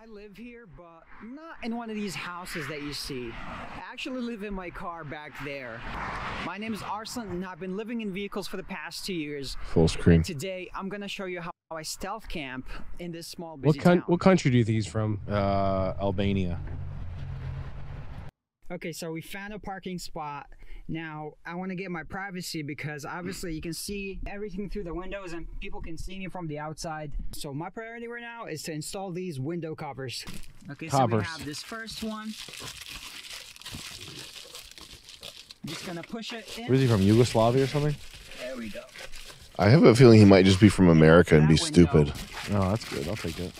I live here, but not in one of these houses that you see. I actually live in my car back there. My name is Arslan, and I've been living in vehicles for the past 2 years. Full screen. And today, I'm gonna show you how I stealth camp in this small busy town. What country do you think he's from? Albania. Okay, so we found a parking spot. Now, I want to get my privacy because obviously you can see everything through the windows and people can see me from the outside. So my priority right now is to install these window covers. Okay, so we have this first one. I'm just gonna push it in. Where is he from? Yugoslavia or something? There we go. I have a feeling he might just be from America and be stupid. Oh, that's good. I'll take it.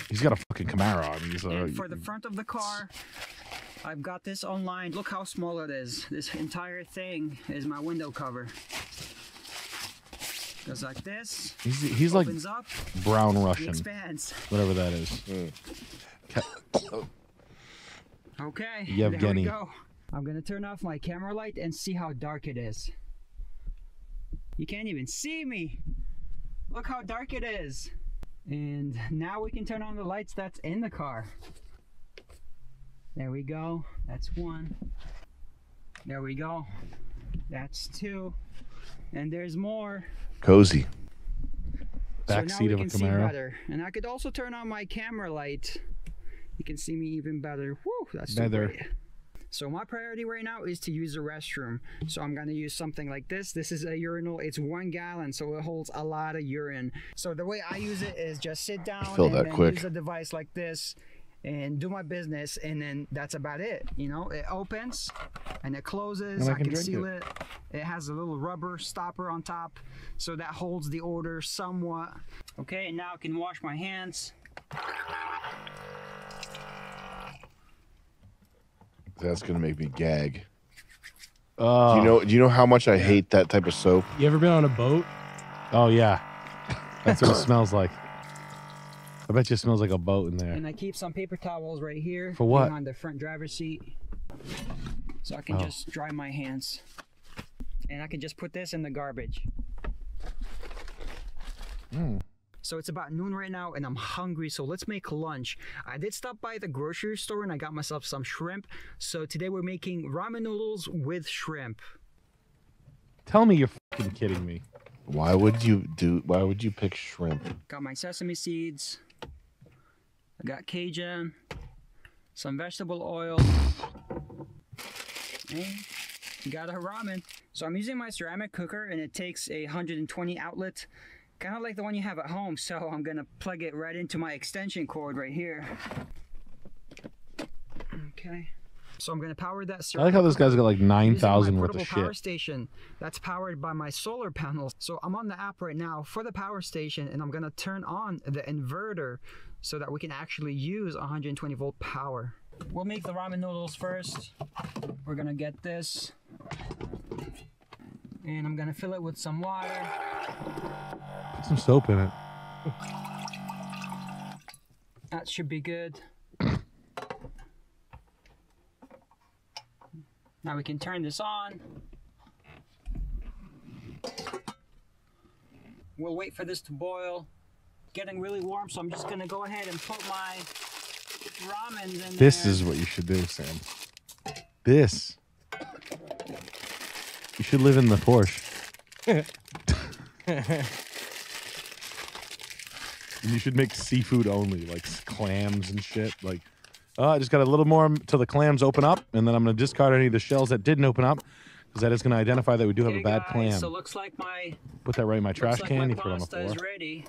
He's got a fucking Camaro. I mean, he's and for the front of the car, I've got this online. Look how small it is. This entire thing is my window cover. Goes like this. He's like up, brown Russian. Expands. Whatever that is. Okay. Yevgeny. There we go. I'm gonna turn off my camera light and see how dark it is. You can't even see me. Look how dark it is. And now we can turn on the lights that's in the car. There we go. That's one. There we go. That's two. And there's more. Cozy. Backseat of a Camaro. And I could also turn on my camera light. You can see me even better. Woo, that's better. Great. So my priority right now is to use the restroom. So I'm gonna use something like this. This is a urinal. It's 1 gallon, so it holds a lot of urine. So the way I use it is just sit down and then use a device like this and do my business, and then that's about it. You know, it opens and it closes. I can seal it. It has a little rubber stopper on top, so that holds the odor somewhat. Okay, and now I can wash my hands. That's gonna make me gag. Do you know how much I hate that type of soap? You ever been on a boat? Oh yeah, that's what it smells like. I bet you it smells like a boat in there. And I keep some paper towels right here. For what? Behind the front driver's seat, so I can just dry my hands. And I can just put this in the garbage. So it's about noon right now and I'm hungry, so let's make lunch. I did stop by the grocery store and I got myself some shrimp. So today we're making ramen noodles with shrimp. Tell me you're fucking kidding me. Why would you pick shrimp? Got my sesame seeds. I got Cajun. Some vegetable oil. And you got a ramen. So I'm using my ceramic cooker and it takes a 120 outlet. Kind of like the one you have at home, so I'm gonna plug it right into my extension cord right here. Okay. So I'm gonna power that. I like how this guy's got like 9,000 worth of shit. Power station that's powered by my solar panels. So I'm on the app right now for the power station, and I'm gonna turn on the inverter so that we can actually use 120 volt power. We'll make the ramen noodles first. We're gonna get this, and I'm gonna fill it with some water. Put some soap in it. That should be good. Now we can turn this on. We'll wait for this to boil. Getting really warm, so I'm just gonna go ahead and put my ramens in there. This is what you should do, Sam. This. You should live in the Porsche. You should make seafood only, like clams and shit. Like, I just got a little more till the clams open up, and then I'm gonna discard any of the shells that didn't open up, because that is gonna identify that we do have a bad clam. So looks like my put that right in my trash can. You throw it on the pasta floor. is ready.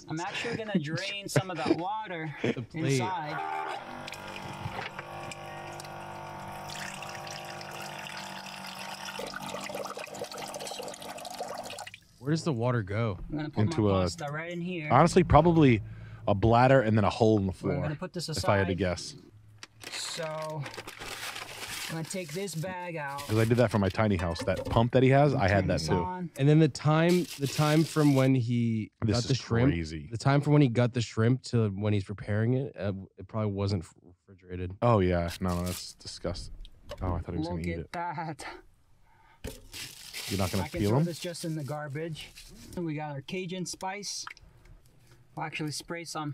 I'm actually gonna drain some of that water inside. Where does the water go? I'm gonna put my pasta right in here. Honestly, probably a bladder and then a hole in the floor. We're gonna put this aside. If I had to guess. So I'm gonna take this bag out. Because I did that for my tiny house. That pump that he has, I had that too. And then the time from when he got the shrimp, the time from when he got the shrimp to when he's preparing it, it probably wasn't refrigerated. Oh yeah, no, that's disgusting. Oh, I thought he was gonna eat it. Look at that. You're not gonna I can feel throw them? this just in the garbage. And we got our Cajun spice. I'll actually spray some.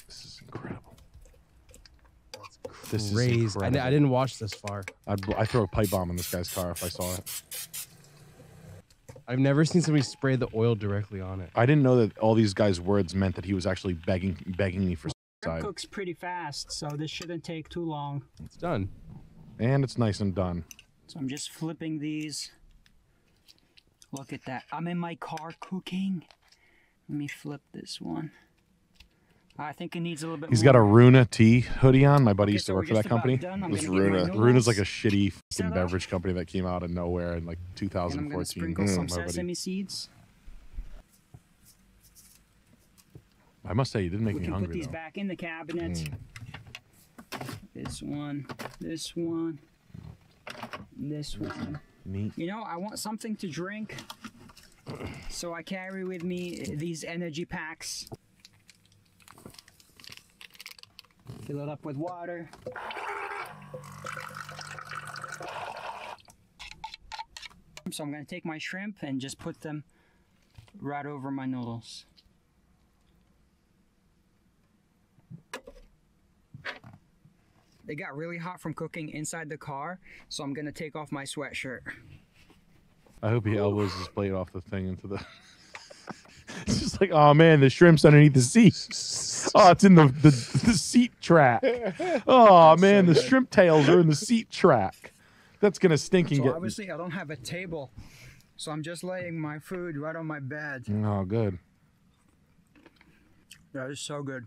This is incredible. This is crazy. I didn't watch this far. I'd throw a pipe bomb in this guy's car if I saw it. I've never seen somebody spray the oil directly on it. I didn't know that all these guys' words meant that he was actually begging me for It cooks pretty fast, so this shouldn't take too long. It's done. And it's nice and done. So I'm just flipping these. Look at that. I'm in my car cooking. Let me flip this one. I think it needs a little bit He's more. got a Runa tea hoodie on. My buddy used to work for that company. What's Runa? Runa's like a shitty beverage company that came out of nowhere in like 2014. And I'm going to sprinkle some sesame seeds. I must say, you didn't make me hungry. Put these back in the cabinet. This one, this one, this one. Neat. You know, I want something to drink, so I carry with me these energy packs. Fill it up with water. So I'm going to take my shrimp and just put them right over my noodles. It got really hot from cooking inside the car, so I'm going to take off my sweatshirt. I hope he elbows his plate off the thing into the... It's just like, oh man, the shrimp's underneath the seat. Oh, it's in the seat track. Oh man, the shrimp tails are in the seat track. That's gonna stink and so get... obviously I don't have a table, so I'm just laying my food right on my bed. Oh, good. That is so good.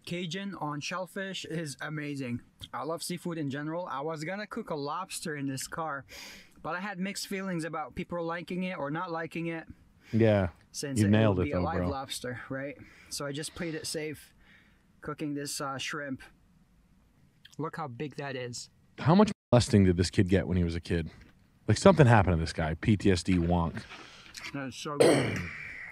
Cajun on shellfish is amazing. I love seafood in general. I was gonna cook a lobster in this car, but I had mixed feelings about people liking it or not liking it. Yeah, since you nailed would it be a though, live bro. lobster, right? So I just played it safe, cooking this shrimp. Look how big that is. How much molesting did this kid get when he was a kid? Like something happened to this guy. PTSD wonk. That is so good.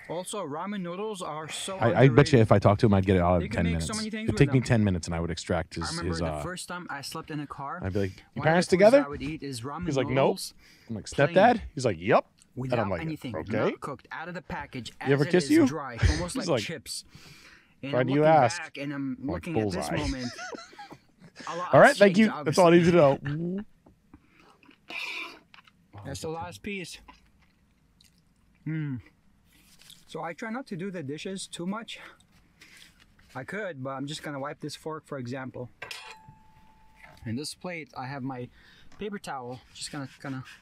Also, ramen noodles are so I bet you if I talked to him, I'd get it out You in can 10 make minutes. so many things It'd with take me them. 10 minutes and I would extract his... I remember the first time I slept in a car. I'd be like, you one of the parents foods together? I would eat is ramen He's like, nope. noodles. I'm like, plain, stepdad? He's like, yep. Without and I'm like, anything, okay. not cooked, out of the package. As You ever it kiss is you? Dry, almost He's like like, chips. And why I'm do you looking ask? back and I'm Like looking at this bullseye. moment. A lot All right, has thank you. changed, That's all I need to know. That's the last piece. So I try not to do the dishes too much. I could, but I'm just gonna wipe this fork, for example. In this plate, I have my paper towel. Just gonna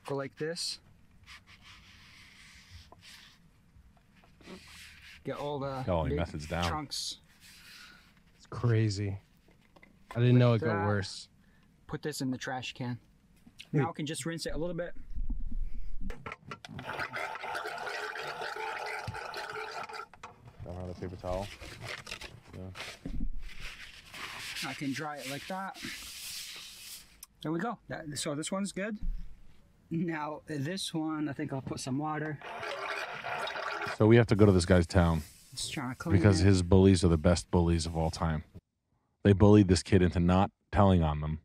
go like this. Get all the big methods down. chunks. It's crazy. I didn't know it got worse. Put this in the trash can. Now I can just rinse it a little bit. Don't have a paper towel. Yeah. I can dry it like that. There we go. So this one's good. Now this one, I think I'll put some water. So we have to go to this guy's town Just trying to clean because it. his bullies are the best bullies of all time. They bullied this kid into not telling on them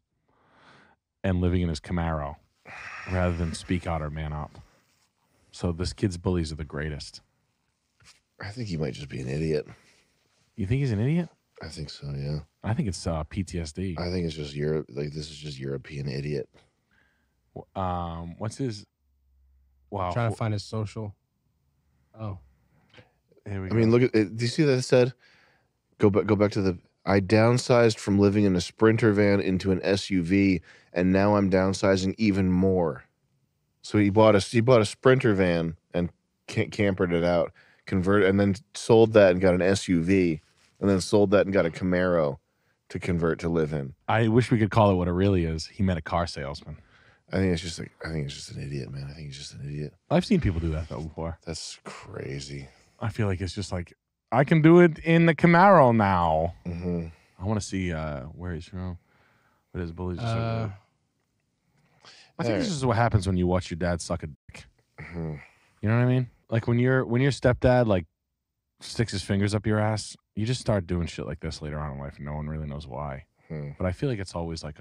and living in his Camaro rather than speak out or man up. So this kid's bullies are the greatest. I think he might just be an idiot. You think he's an idiot? I think so, yeah. I think it's PTSD. I think it's just Europe. Like, this is just European idiot. What's his? Wow. Trying to find his social. Oh. Here we I go. mean, look at it. Do you see that it said? Go back to the. I downsized from living in a Sprinter van into an SUV, and now I'm downsizing even more. So he bought a Sprinter van and campered it out, converted, and then sold that and got an SUV, and then sold that and got a Camaro to convert to live in. I wish we could call it what it really is. He met a car salesman. I think it's just an idiot, man. I think he's just an idiot. I've seen people do that though before. That's crazy. I feel like it's just like I can do it in the Camaro now. Mm-hmm. I want to see where he's from. But his bullies are so good. I think this is what happens when you watch your dad suck a dick. Mm-hmm. You know what I mean? Like when your stepdad like sticks his fingers up your ass, you just start doing shit like this later on in life, and no one really knows why. But I feel like it's always like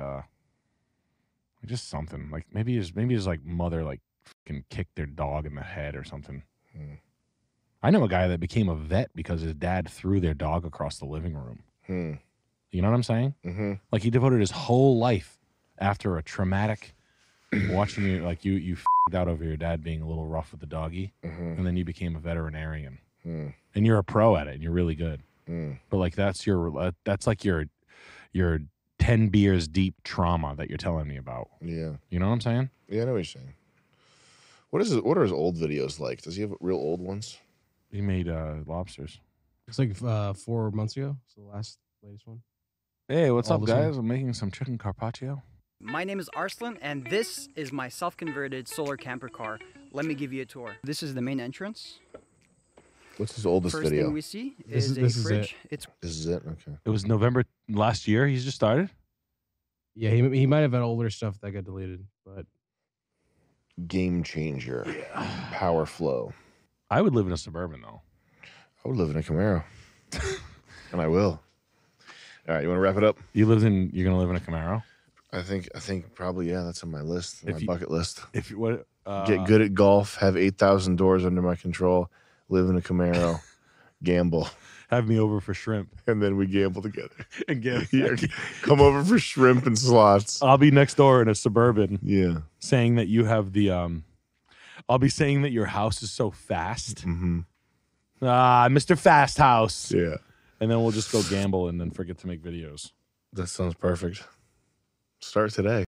just something. Like maybe his like mother like fucking kicked their dog in the head or something. I know a guy that became a vet because his dad threw their dog across the living room. You know what I'm saying? Like he devoted his whole life after a traumatic watching you, like you f***ed out over your dad being a little rough with the doggy, and then you became a veterinarian, and you're a pro at it, and you're really good. But like that's like your 10 beers deep trauma that you're telling me about. Yeah. You know what I'm saying? Yeah, I know what you're saying. What are his old videos like? Does he have real old ones? He made lobsters. It's like 4 months ago. It's the latest one. Hey, what's up, guys? I'm making some chicken carpaccio. My name is Arslan, and this is my self-converted solar camper car. Let me give you a tour. This is the main entrance. What's his oldest First video? thing we see is a fridge. This is it? Okay. It was November last year. He's just started? Yeah, he might have had older stuff that got deleted, but... Game changer. Power flow. I would live in a Suburban, though. I would live in a Camaro. And I will. All right, you want to wrap it up? You're going to live in a Camaro? I think probably, yeah, that's on my list, my bucket list. If you what get good at golf, have 8,000 doors under my control, live in a Camaro, gamble. Have me over for shrimp. And then we gamble together. And come over for shrimp and slots. I'll be next door in a Suburban. Yeah. Saying that you have the I'll be saying that your house is so fast. Mr. Fast House. Yeah. And then we'll just go gamble and then forget to make videos. That sounds perfect. Start today.